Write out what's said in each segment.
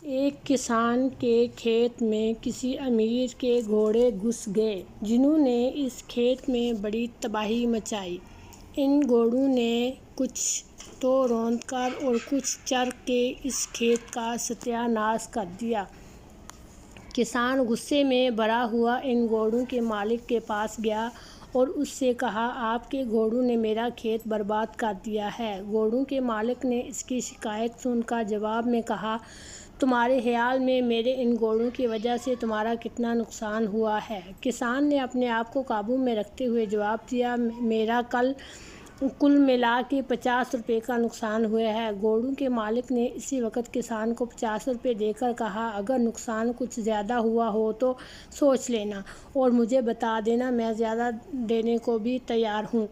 ایک کسان کے کھیت میں کسی امیر کے گھوڑے گھس گئے جنہوں نے اس کھیت میں بڑی تباہی مچائی۔ ان گھوڑوں نے کچھ تو روند کر اور کچھ چر کے اس کھیت کا ستیہ ناش کر دیا۔ کسان غصے میں بھرا ہوا ان گھوڑوں کے مالک کے پاس گیا اور اس سے کہا، آپ کے گھوڑوں نے میرا کھیت برباد کر دیا ہے۔ گھوڑوں کے مالک نے اس کی شکایت سن کر جواب میں کہا، تمہارے خیال میں میرے ان گھوڑوں کی وجہ سے تمہارا کتنا نقصان ہوا ہے؟ کسان نے اپنے آپ کو قابو میں رکھتے ہوئے جواب دیا، میرا کل ملا کے 50 روپے کا نقصان ہوا ہے۔ گھوڑوں کے مالک نے اسی وقت کسان کو 50 روپے دے کر کہا، اگر نقصان کچھ زیادہ ہوا ہو تو سوچ لینا اور مجھے بتا دینا، میں زیادہ دینے کو بھی تیار ہوں۔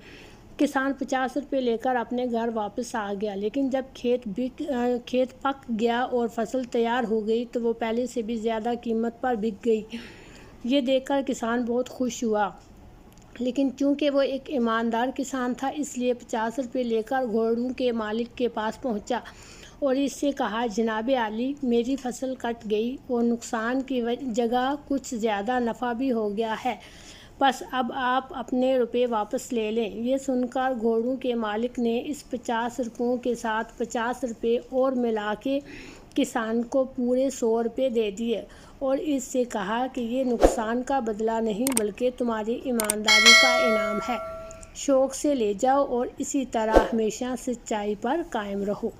کسان 50 روپے لے کر اپنے گھر واپس آ گیا، لیکن جب کھیت پک گیا اور فصل تیار ہو گئی تو وہ پہلے سے بھی زیادہ قیمت پر بک گئی۔ یہ دیکھ کر کسان بہت خوش ہوا، لیکن چونکہ وہ ایک ایماندار کسان تھا اس لیے 50 روپے لے کر گھوڑوں کے مالک کے پاس پہنچا اور اس سے کہا، جناب عالی، میری فصل کٹ گئی اور نقصان کی جگہ کچھ زیادہ نفع بھی ہو گیا ہے، بس اب آپ اپنے روپے واپس لے لیں۔ یہ سن کر گھوڑوں کے مالک نے اس 50 روپوں کے ساتھ 50 روپے اور ملا کے کسان کو پورے 100 روپے دے دیے اور اس سے کہا کہ یہ نقصان کا بدلہ نہیں بلکہ تمہاری ایمانداری کا انعام ہے، شوق سے لے جاؤ اور اسی طرح ہمیشہ سچائی پر قائم رہو۔